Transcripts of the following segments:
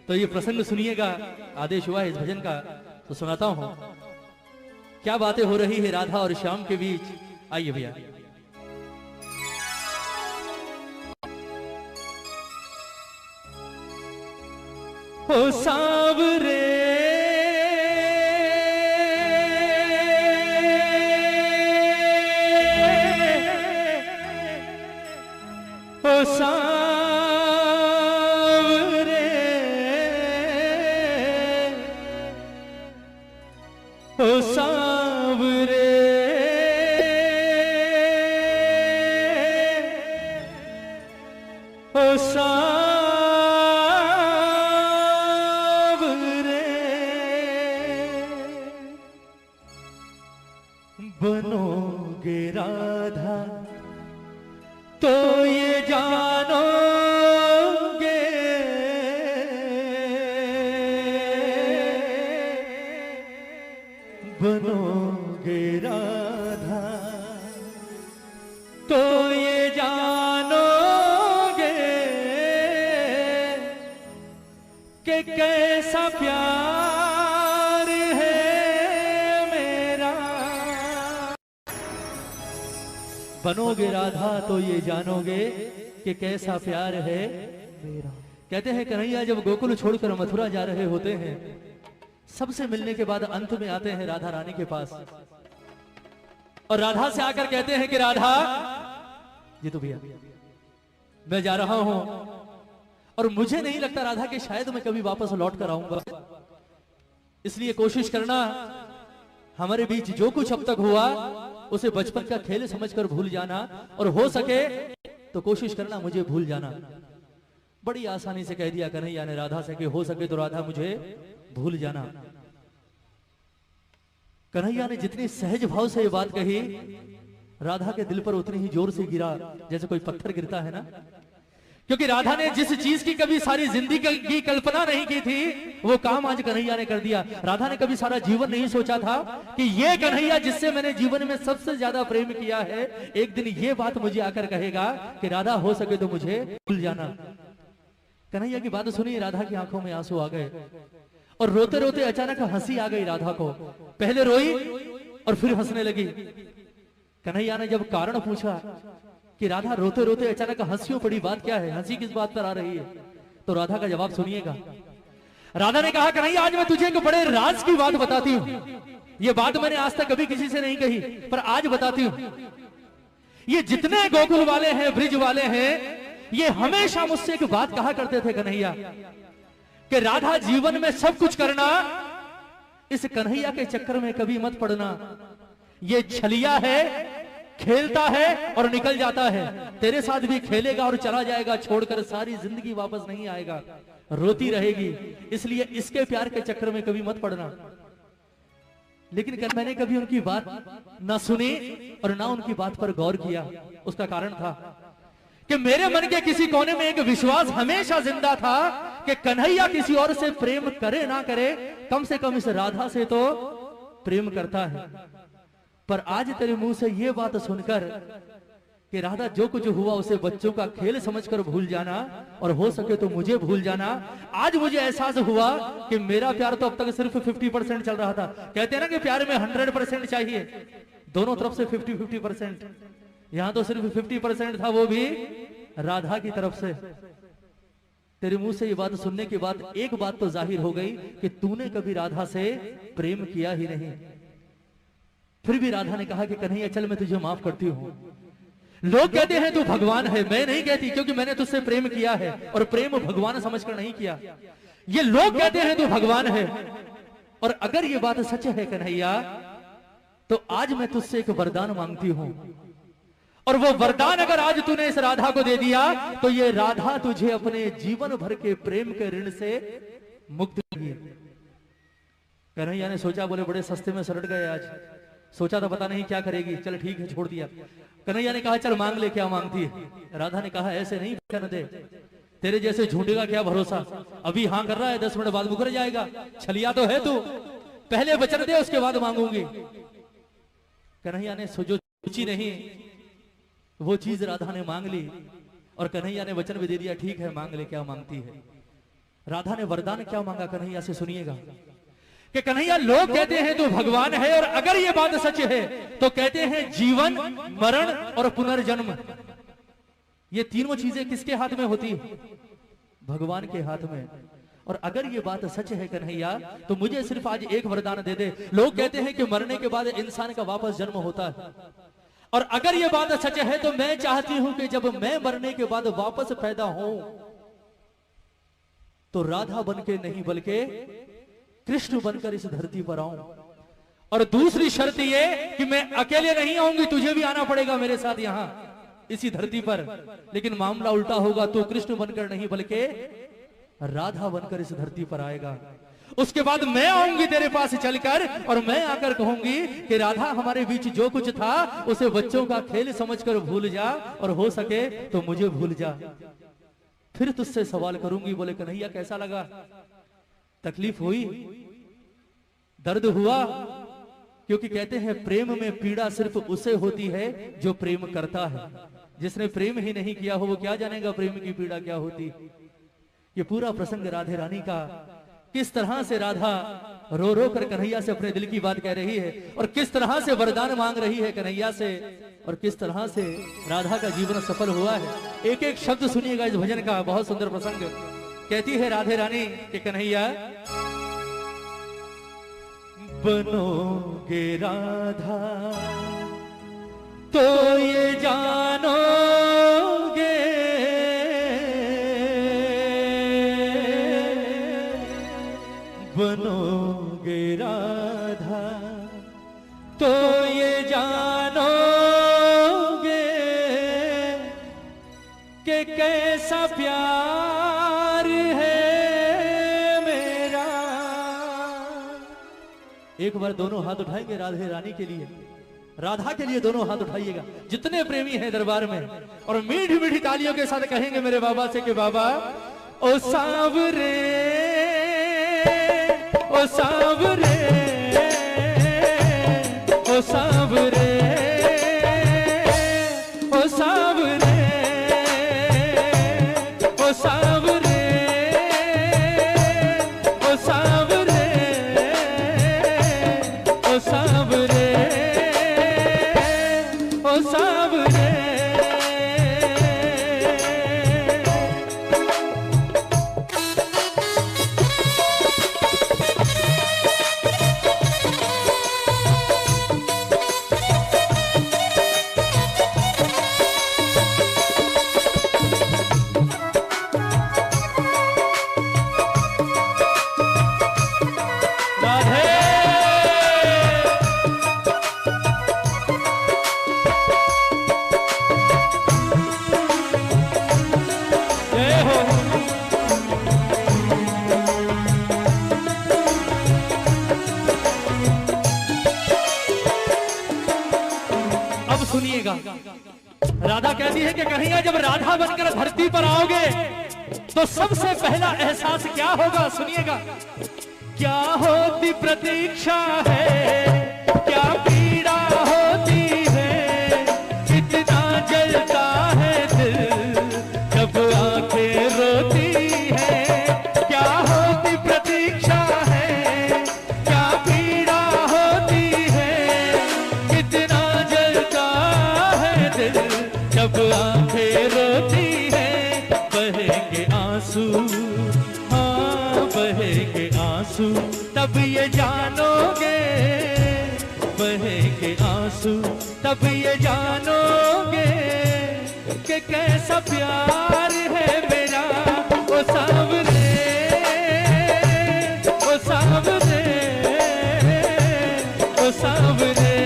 तो ये प्रसंग सुनिएगा, आदेश हुआ है इस भजन का तो सुनाता हूं। क्या बातें हो रही है राधा और श्याम के बीच, आइए भैया। ओ सांवरे ओ सांवरे ओ सांवरे ओ सांवरे बनोगे राधा तो ये जानोगे, बनोगे राधा तो ये जानोगे कि कैसा प्यार है मेरा। बनोगे राधा तो ये जानोगे कि कैसा प्यार है मेरा। कहते हैं कन्हैया जब गोकुल छोड़कर मथुरा जा रहे होते हैं, सबसे मिलने के बाद अंत में आते हैं राधा रानी के पास और राधा से आकर कहते हैं कि राधा जी तो भैया मैं जा रहा हूं और मुझे नहीं लगता राधा कि शायद मैं कभी वापस लौट कर आऊंगा, इसलिए कोशिश करना हमारे बीच जो कुछ अब तक हुआ उसे बचपन का खेल समझकर भूल जाना और हो सके तो कोशिश करना मुझे भूल जाना। बड़ी आसानी से कह दिया कन्हैया ने राधा से कि हो सके तो राधा मुझे भूल जाना। कन्हैया ने जितनी सहज भाव से ये बात कही, राधा के दिल पर उतनी ही जोर से गिरा जैसे कोई पत्थर गिरता है ना, क्योंकि राधा ने जिस चीज की कभी सारी जिंदगी की कल्पना नहीं की थी वो काम आज कन्हैया ने कर दिया। राधा ने कभी सारा जीवन नहीं सोचा था कि ये कन्हैया जिससे मैंने जीवन में सबसे ज्यादा प्रेम किया है, एक दिन ये बात मुझे आकर कहेगा कि राधा हो सके तो मुझे भूल जाना। कन्हैया की बात सुनी, राधा की आंखों में आंसू आ गए और रोते रोते अचानक हंसी आ गई राधा को। पहले रोई और फिर हंसने लगी। कन्हैया ने जब कारण पूछा कि राधा रोते रोते अचानक हंसियों पड़ी, बात क्या है, हंसी किस बात पर आ रही है, तो राधा का जवाब सुनिएगा। राधा ने कहा कन्हैया आज मैं तुझे एक बड़े राज की बात बताती हूं। ये बात मैंने आज तक कभी किसी से नहीं कही पर आज बताती हूं। ये जितने गोकुल वाले हैं, ब्रिज वाले हैं, ये हमेशा मुझसे एक बात कहा करते थे कन्हैया कि राधा जीवन में सब कुछ करना, इस कन्हैया के चक्कर में कभी मत पड़ना। ये छलिया है, खेलता है और निकल जाता है, तेरे साथ भी खेलेगा और चला जाएगा, छोड़कर सारी जिंदगी वापस नहीं आएगा, रोती रहेगी, इसलिए इसके प्यार के चक्कर में कभी मत पड़ना। लेकिन मैंने कभी उनकी बात ना सुनी और ना उनकी बात पर गौर किया। उसका कारण था कि मेरे मन के किसी कोने में एक विश्वास हमेशा जिंदा था कि कन्हैया किसी और से प्रेम करे ना करे, कम से कम इस राधा से तो प्रेम करता है। पर आज तेरे मुंह से ये बात सुनकर कि राधा जो कुछ हुआ उसे बच्चों का खेल समझकर भूल जाना और हो सके तो मुझे भूल जाना, आज मुझे एहसास हुआ कि मेरा प्यार तो अब तक सिर्फ 50% चल रहा था। कहते हैं ना कि प्यार में 100% चाहिए, दोनों तरफ से 50-50%, यहां तो सिर्फ 50% था, वो भी राधा की तरफ से। तेरे मुंह से ये बात सुनने के बाद एक बात तो जाहिर हो गई कि तूने कभी राधा से प्रेम किया ही नहीं। फिर भी राधा ने कहा कि कन्हैया चल मैं तुझे माफ करती हूं। लोग कहते हैं तू भगवान है, मैं नहीं कहती, क्योंकि मैंने तुझसे प्रेम किया है और प्रेम भगवान समझकर नहीं किया। ये लोग कहते हैं तू भगवान है, और अगर ये बात सच है कन्हैया तो आज मैं तुझसे एक वरदान मांगती हूं, और वो वरदान अगर आज तूने इस राधा को दे दिया तो ये राधा तुझे अपने जीवन भर के प्रेम के ऋण से मुक्त करेगी। कन्हैया ने सोचा, बोले बड़े सस्ते में सलट गए आज, सोचा था पता नहीं क्या करेगी, चल ठीक है छोड़ दिया। कन्हैया ने कहा चल मांग ले, क्या मांगती है। राधा ने कहा ऐसे नहीं बचन दे, तेरे जैसे झूठे का क्या भरोसा, अभी हाँ कर रहा है 10 मिनट बाद मुकर जाएगा, छलिया तो है तू, पहले वचन दे उसके बाद मांगूंगी। कन्हैया ने जो सोची नहीं वो चीज राधा ने मांग ली और कन्हैया ने वचन भी दे दिया, ठीक है मांग ले क्या मांगती है। राधा ने वरदान क्या मांगा कन्हैया से, सुनिएगा कि कन्हैया लोग कहते हैं तू भगवान है, और अगर ये बात सच है तो कहते हैं जीवन, मरण और पुनर्जन्म, ये तीनों चीजें किसके हाथ में होती है? भगवान के हाथ में। और अगर ये बात सच है कन्हैया तो मुझे सिर्फ आज एक वरदान दे दे। लोग कहते हैं कि मरने के बाद इंसान का वापस जन्म होता है, और अगर ये बात सच है तो मैं चाहती हूं कि जब मैं मरने के बाद वापस पैदा हूं तो राधा बनके नहीं बल्कि कृष्ण बनकर इस धरती पर आऊं। और दूसरी शर्त ये कि मैं अकेले नहीं आऊंगी, तुझे भी आना पड़ेगा मेरे साथ यहां इसी धरती पर। लेकिन मामला उल्टा होगा, तू कृष्ण बनकर नहीं बल्कि राधा बनकर इस धरती पर आएगा। उसके बाद मैं आऊंगी तेरे पास चलकर, और मैं आकर कहूंगी कि राधा हमारे बीच जो कुछ था उसे बच्चों का खेल समझकर भूल जा, और हो सके तो मुझे भूल जा। फिर तुझसे सवाल करूंगी। बोले कन्हैया कैसा लगा? तकलीफ हुई, दर्द हुआ? क्योंकि कहते हैं प्रेम में पीड़ा सिर्फ उसे होती है जो प्रेम करता है। जिसने प्रेम ही नहीं किया हो वो क्या जानेगा प्रेम की पीड़ा क्या होती। ये पूरा प्रसंग राधे रानी का, किस तरह से राधा रो रो कर कन्हैया से अपने दिल की बात कह रही है, और किस तरह से वरदान मांग रही है कन्हैया से, और किस तरह से राधा का जीवन सफल हुआ है। एक एक शब्द सुनिएगा इस भजन का, बहुत सुंदर प्रसंग। कहती है राधे रानी कि कन्हैया बनोगे राधा तो ये जानोगे, बनोगे राधा तो ये जानोगे कि कैसा प्यार है मेरा। एक बार दोनों हाथ उठाएंगे राधे रानी के लिए, राधा के लिए दोनों हाथ उठाइएगा जितने प्रेमी हैं दरबार में, और मीठी मीठी तालियों के साथ कहेंगे मेरे बाबा से कि बाबा ओ सांवरे, ओ सांवरे, ओ सांवरे, ओ सांवरे, ओ सांवरे, ओ सांवरे, ओ सांवरे, ओ सांवरे। सुनिएगा राधा कहती है कि कन्हैया जब राधा बनकर धरती पर आओगे तो सबसे पहला एहसास क्या होगा, सुनिएगा। क्या होती प्रतीक्षा है, क्या पीड़ा होती है, कितना जलता है दिल जब आंखें रोती है। क्या होती प्रतीक्षा है, क्या पीड़ा होती है, कितना जलता है दिल जब आंखें रोती है। बहेंगे आंसू, हाँ बहेंगे आंसू, तब ये जानोगे, बहेंगे आंसू तब ये जानोगे कि कैसा प्यार है मेरा। ओ सांवरे, ओ सांवरे, ओ सांवरे,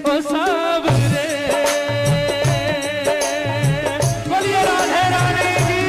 ओ सांवरे। बोलिए राधे रानी की।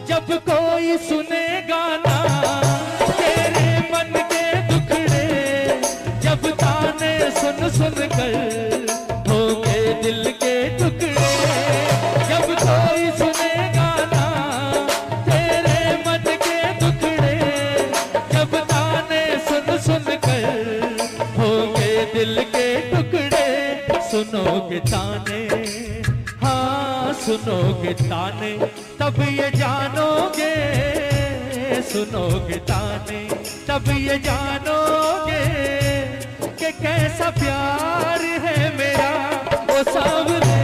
जब कोई सुनेगा ना तेरे मन के दुखड़े, जब ताने सुन सुन कर होंगे दिल के टुकड़े, जब कोई सुनेगा ना तेरे मन के दुखड़े, जब ताने सुन सुन कर होंगे दिल के टुकड़े। सुनोगे ताने, हाँ सुनोगे ताने, तब ये जानोगे, सुनोगे ताने तब ये जानोगे कि कैसा प्यार है मेरा। ओ सावरे,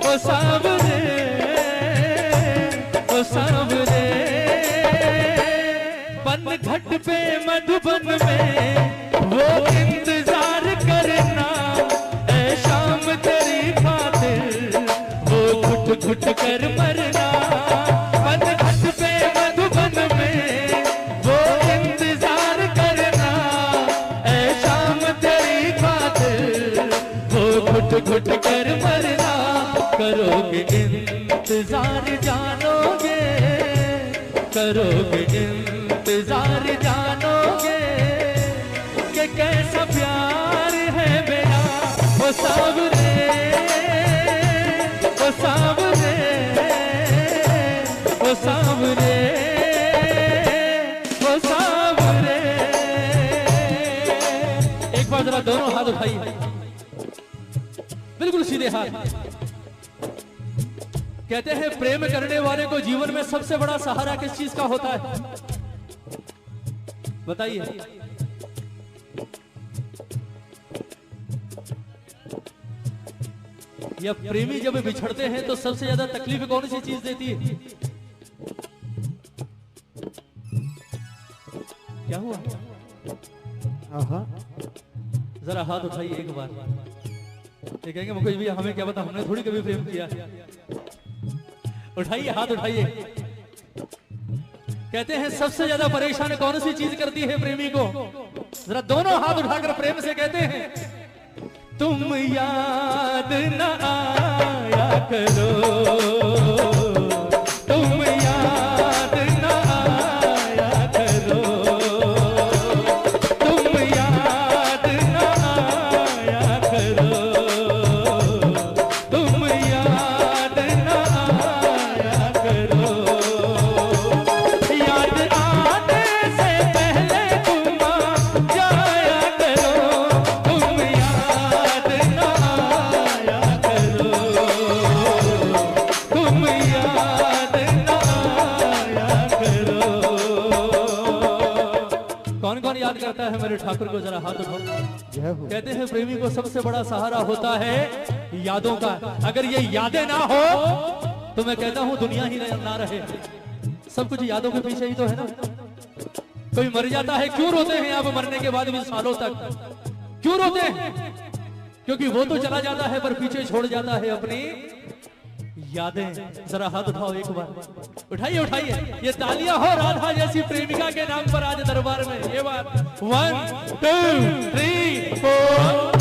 ओ सावरे, ओ सावरे, बन घट पे मधुबन में वो इंतजार करना, ऐ शाम तेरी खातिर वो घुट घुट कर मरना। बन घट पे मधुबन में वो इंतजार करना, ऐ शाम तेरी खातिर वो घुट घुट कर मरना। करोगे इंतजार जानोगे, करोगे इंतजार जानोगे कि कैसा प्यार है मेरा। वो सावरे, वो सावरे, वो सावरे, वो सावरे। एक बार जरा दोनों हाथ उठाइए, बिल्कुल सीधे हाथ। कहते हैं प्रेम करने वाले को जीवन में सबसे बड़ा सहारा किस चीज का होता है, बताइए। या प्रेमी जब बिछड़ते हैं तो सबसे ज्यादा तकलीफ कौन सी चीज देती है? क्या हुआ? जरा हाथ उठाइए एक बार। ये कहेंगे मुझे भी, हमें क्या पता, हमने थोड़ी कभी प्रेम किया। उठाइए हाथ उठाइए। कहते हैं सबसे ज्यादा परेशान कौन सी चीज करती है प्रेमी को? जरा दोनों हाथ उठाकर प्रेम से कहते हैं, तुम याद न आया करो, तुम याद न आया करो, तुम याद न आया करो, तुम याद न आया करो। याद आने से पहले तुम आ जाया करो, तुम याद न आया करो, तुम याद न आया करो। कौन कौन याद करता है मेरे ठाकुर को? जरा हाथ उठाओ। कहते हैं प्रेमी को सबसे बड़ा सहारा होता है यादों का। अगर ये यादें ना हो तो मैं कहता हूं दुनिया ही ना रहे। सब कुछ यादों के पीछे ही तो है ना। कोई मर जाता है, क्यों रोते हैं आप मरने के बाद भी सालों तक? क्यों रोते हैं? क्योंकि वो तो चला जाता है पर पीछे छोड़ जाता है अपनी यादें। जरा हाथ उठाओ एक बार, उठाइए उठाइए। ये तालियां हो राधा जैसी प्रेमिका के नाम पर आज दरबार में। ये बात 1 2 3 4